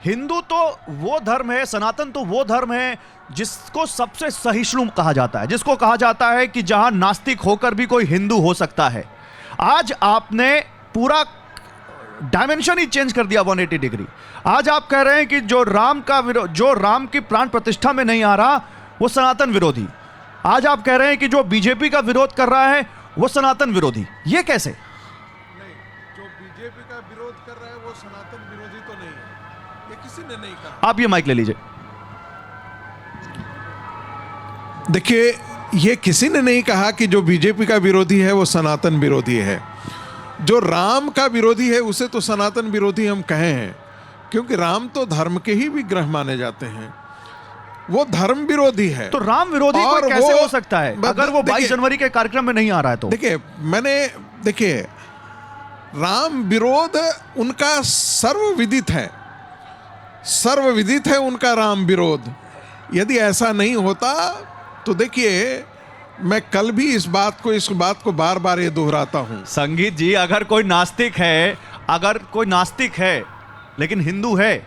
हिंदू तो वो धर्म है, सनातन तो वो धर्म है जिसको सबसे सहिष्णु कहा जाता है, जिसको कहा जाता है कि जहां नास्तिक होकर भी कोई हिंदू हो सकता है। आज आपने पूरा डायमेंशन ही चेंज कर दिया 180 डिग्री। आज आप कह रहे हैं कि जो राम की प्राण प्रतिष्ठा में नहीं आ रहा वो सनातन विरोधी। आज आप कह रहे हैं कि जो बीजेपी का विरोध कर रहा है वो सनातन विरोधी। ये कैसे? नहीं, जो बीजेपी का विरोध कर रहा है वो सनातन विरोधी तो नहीं है, ये किसी ने नहीं कहा। आप ये माइक ले लीजिए। देखिए, ये किसी ने नहीं कहा कि जो बीजेपी का विरोधी है वो सनातन विरोधी है। जो राम का विरोधी है उसे तो सनातन विरोधी हम कहे हैं, क्योंकि राम तो धर्म के ही विग्रह माने जाते हैं। वो धर्म विरोधी है। तो राम विरोधी कोई कैसे हो सकता है अगर वो 22 जनवरी के कार्यक्रम में नहीं आ रहा है? तो देखिए, राम विरोध उनका सर्वविदित है, सर्वविदित है उनका राम विरोध। यदि ऐसा नहीं होता तो देखिए, मैं कल भी इस बात को बार बार ये दोहराता हूं। संगीत जी, अगर कोई नास्तिक है लेकिन हिंदू है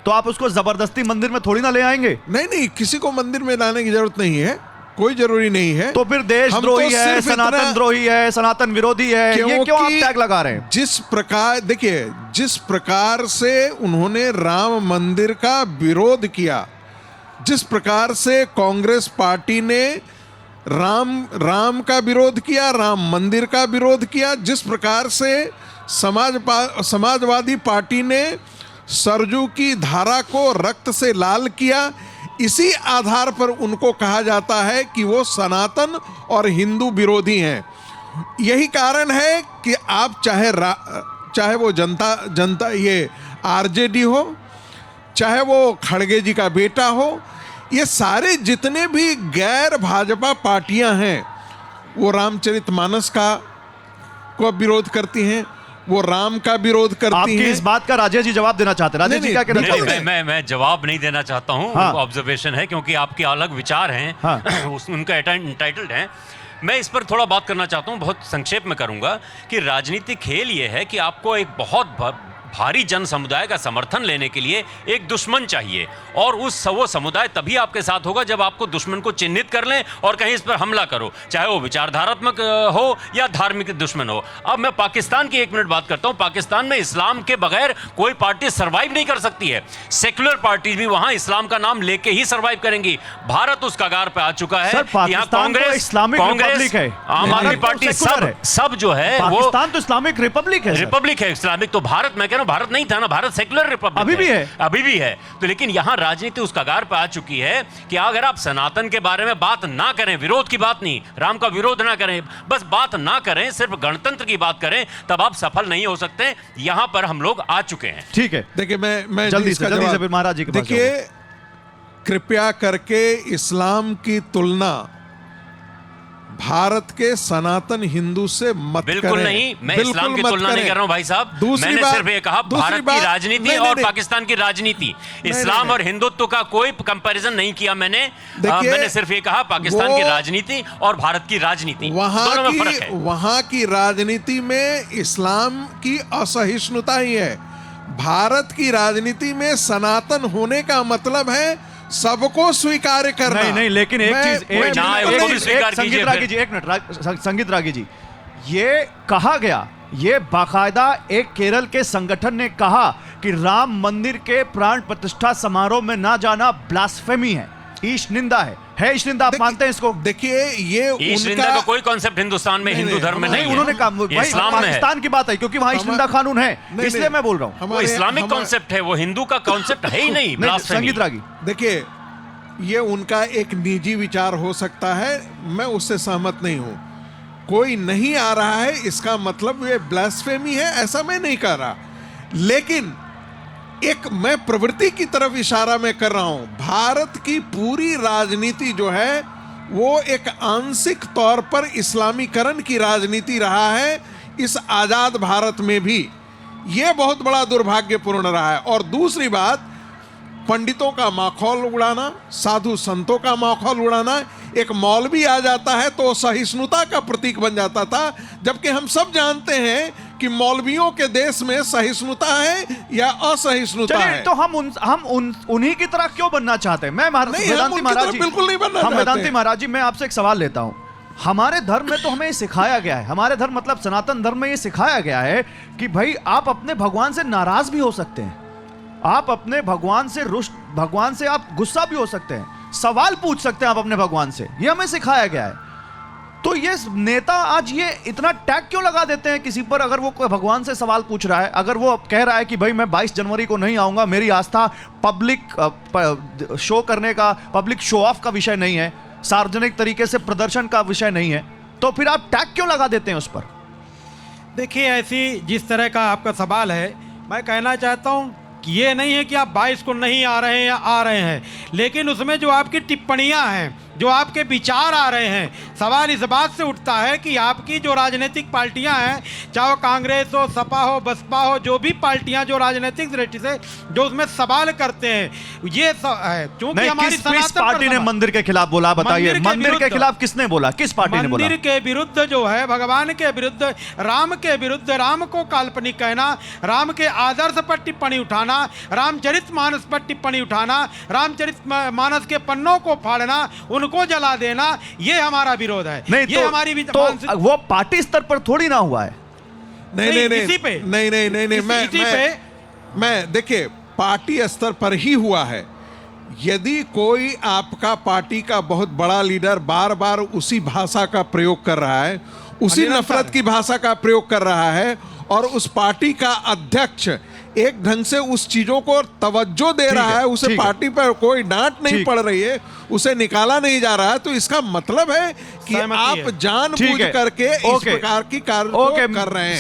तो आप उसको जबरदस्ती मंदिर में थोड़ी ना ले आएंगे। नहीं, किसी को मंदिर में लाने की जरूरत नहीं है, कोई जरूरी नहीं है। तो फिर देशद्रोही है, सनातन द्रोही है, सनातन विरोधी है, ये क्यों आप टैग लगा रहे हैं? जिस प्रकार से उन्होंने राम मंदिर का विरोध किया, जिस प्रकार से कांग्रेस पार्टी ने राम का विरोध किया, राम मंदिर का विरोध किया, जिस प्रकार से समाजवादी पार्टी ने सरजू की धारा को रक्त से लाल किया, इसी आधार पर उनको कहा जाता है कि वो सनातन और हिंदू विरोधी हैं। यही कारण है कि आप चाहे वो जनता ये आरजेडी हो, चाहे वो खड़गे जी का बेटा हो, ये सारे जितने भी गैर भाजपा पार्टियां हैं वो रामचरितमानस को विरोध करती हैं, वो राम का विरोध करती हैं। इस बात का राजेश जी जवाब देना चाहते हैं? राजेश जी क्या कहना चाहते हैं? मैं जवाब नहीं देना चाहता हूं। हाँ। ऑब्जर्वेशन है, क्योंकि आपके अलग विचार हैं। हाँ। उनका एंटाइटल्ड है। मैं इस पर थोड़ा बात करना चाहता हूं, बहुत संक्षेप में करूंगा कि राजनीतिक खेल ये है कि आपको एक बहुत भारी जन समुदाय का समर्थन लेने के लिए एक दुश्मन चाहिए, और वो समुदाय तभी आपके साथ होगा जब आपको दुश्मन को चिन्हित कर लें और कहीं इस पर हमला करो, चाहे वो विचारधारात्मक हो या धार्मिक दुश्मन हो। अब मैं पाकिस्तान की 1 मिनट बात करता हूं। पाकिस्तान में इस्लाम के बगैर कोई पार्टी सर्वाइव नहीं कर सकती है। सेक्युलर पार्टी भी वहां इस्लाम का नाम लेके ही सर्वाइव करेंगी। भारत उस कगार पे आ चुका है। यहाँ कांग्रेस, आम आदमी पार्टी, सब जो है वो पाकिस्तान तो इस्लामिक रिपब्लिक है। इस्लामिक तो भारत, मैं कह रहा हूं भारत नहीं था ना, भारत सेक्युलर रिपब्लिक अभी भी है। तो लेकिन यहां राजनीति उस कगार पर आ चुकी है कि अगर आप सनातन के बारे में बात ना करें, विरोध की बात नहीं, राम का विरोध ना करें, बस बात ना करें, सिर्फ गणतंत्र की बात करें, तब आप सफल नहीं हो सकते। यहां पर हम लोग आ चुके हैं। ठीक है, देखिए, मैं जल्दी से फिर महाराज जी के पास देखिए, कृपया करके इस्लाम की तुलना भारत के सनातन हिंदू से मत करें। बिल्कुल नहीं, मैं इस्लाम की तुलना नहीं कर रहा हूं भाई साहब। मैंने सिर्फ ये कहा भारत की राजनीति और पाकिस्तान की राजनीति, इस्लाम और हिंदुत्व का कोई कंपैरिजन नहीं किया मैंने। मैंने सिर्फ ये कहा पाकिस्तान की राजनीति और भारत की राजनीति, दोनों में फर्क है। वहां की राजनीति में इस्लाम की असहिष्णुता ही है। भारत की राजनीति में सनातन होने का मतलब है सबको स्वीकार करना। नहीं, लेकिन एक चीज, संगीत रागी जी, ये कहा गया, ये बाकायदा एक केरल के संगठन ने कहा कि राम मंदिर के प्राण प्रतिष्ठा समारोह में ना जाना ब्लास्फेमी है, ईश निंदा है ईश निंदा। आप मानते हैं इसको? देखिए, ये ईश निंदा का कोई कॉन्सेप्ट हिंदुस्तान में, हिंदू धर्म में नहीं है। उन्होंने कहा इस्लाम में पाकिस्तान की बात है, क्योंकि वहां ईश निंदा कानून है, इसलिए मैं बोल रहा हूं। वो इस्लामिक कॉन्सेप्ट है, वो हिंदू का कॉन्सेप्ट है ही नहीं। संगीत रागी, देखिए, ये उनका एक निजी विचार हो सकता है, मैं उससे सहमत नहीं हूं। कोई नहीं आ रहा है इसका मतलब ये ब्लास्फेमी है, ऐसा मैं नहीं कह रहा। लेकिन एक मैं प्रवृत्ति की तरफ इशारा मैं कर रहा हूं। भारत की पूरी राजनीति जो है वो एक आंशिक तौर पर इस्लामीकरण की राजनीति रहा है, इस आजाद भारत में भी। यह बहुत बड़ा दुर्भाग्यपूर्ण रहा है। और दूसरी बात, पंडितों का माखौल उड़ाना, साधु संतों का माखौल उड़ाना। एक मौलवी आ जाता है तो सहिष्णुता का प्रतीक बन जाता था, जबकि हम सब जानते हैं कि मौलवियों के देश में सहिष्णुता है या असहिष्णुता चलिए, है। तो हम उन्हीं की तरह क्यों बनना चाहते हैं? मैं नहीं, हम उनकी तरह बिल्कुल नहीं बनना हम चाहते। वेदांती महाराज जी, मैं आपसे एक सवाल लेता हूं। हमारे धर्म में तो हमें ये सिखाया गया है, हमारे धर्म मतलब सनातन धर्म में ये सिखाया गया है कि भाई आप अपने भगवान से नाराज भी हो सकते हैं, आप अपने भगवान से रुष्ट, भगवान से आप गुस्सा भी हो सकते हैं, सवाल पूछ सकते हैं आप अपने भगवान से, ये हमें सिखाया गया है। तो ये नेता आज ये इतना टैग क्यों लगा देते हैं किसी पर? अगर वो कोई भगवान से सवाल पूछ रहा है, अगर वो कह रहा है कि भाई मैं 22 जनवरी को नहीं आऊंगा, मेरी आस्था पब्लिक शो करने का, पब्लिक शो ऑफ का विषय नहीं है, सार्वजनिक तरीके से प्रदर्शन का विषय नहीं है, तो फिर आप टैग क्यों लगा देते हैं उस पर? देखिए, ऐसी जिस तरह का आपका सवाल है, मैं कहना चाहता हूं कि ये नहीं है कि आप 22 को नहीं आ रहे हैं या आ रहे हैं, लेकिन उसमें जो आपकी टिप्पणियां हैं, जो आपके विचार आ रहे हैं, सवाल इस बात से उठता है कि आपकी जो राजनीतिक पार्टियां हैं, चाहे वो कांग्रेस हो, सपा हो, बसपा हो, जो भी पार्टियां जो राजनीतिक दृष्टि से जो उसमें सवाल करते हैं, ये है क्योंकि हमारी किस सनातन पार्टी ने मंदिर के खिलाफ बोला? बताइए, मंदिर के खिलाफ किसने बोला? किस पार्टी ने बोला? मंदिर के विरुद्ध जो है, भगवान के विरुद्ध, राम के विरुद्ध, राम को काल्पनिक कहना, राम के आदर्श पर टिप्पणी उठाना, रामचरितमानस पर टिप्पणी उठाना, रामचरितमानस के पन्नों को फाड़ना, उनको जला देना, ये हमारा विरोध है। नहीं, ये हमारी वो पार्टी स्तर पर थोड़ी ना हुआ है। इसी पे नहीं, मैं देखिए, पार्टी स्तर पर ही हुआ है। यदि कोई आपका पार्टी का बहुत बड़ा लीडर बार बार उसी भाषा का प्रयोग कर रहा है, उसी नफरत की भाषा का प्रयोग कर रहा है, और उस पार्टी का अध्यक्ष एक ढंग से उस चीजों को तवज्जो दे रहा है, उसे पार्टी पर कोई डांट नहीं पड़ रही है, उसे निकाला नहीं जा रहा है, तो इसका मतलब है कि आप जानबूझ करके इस प्रकार की कार्य कर रहे हैं।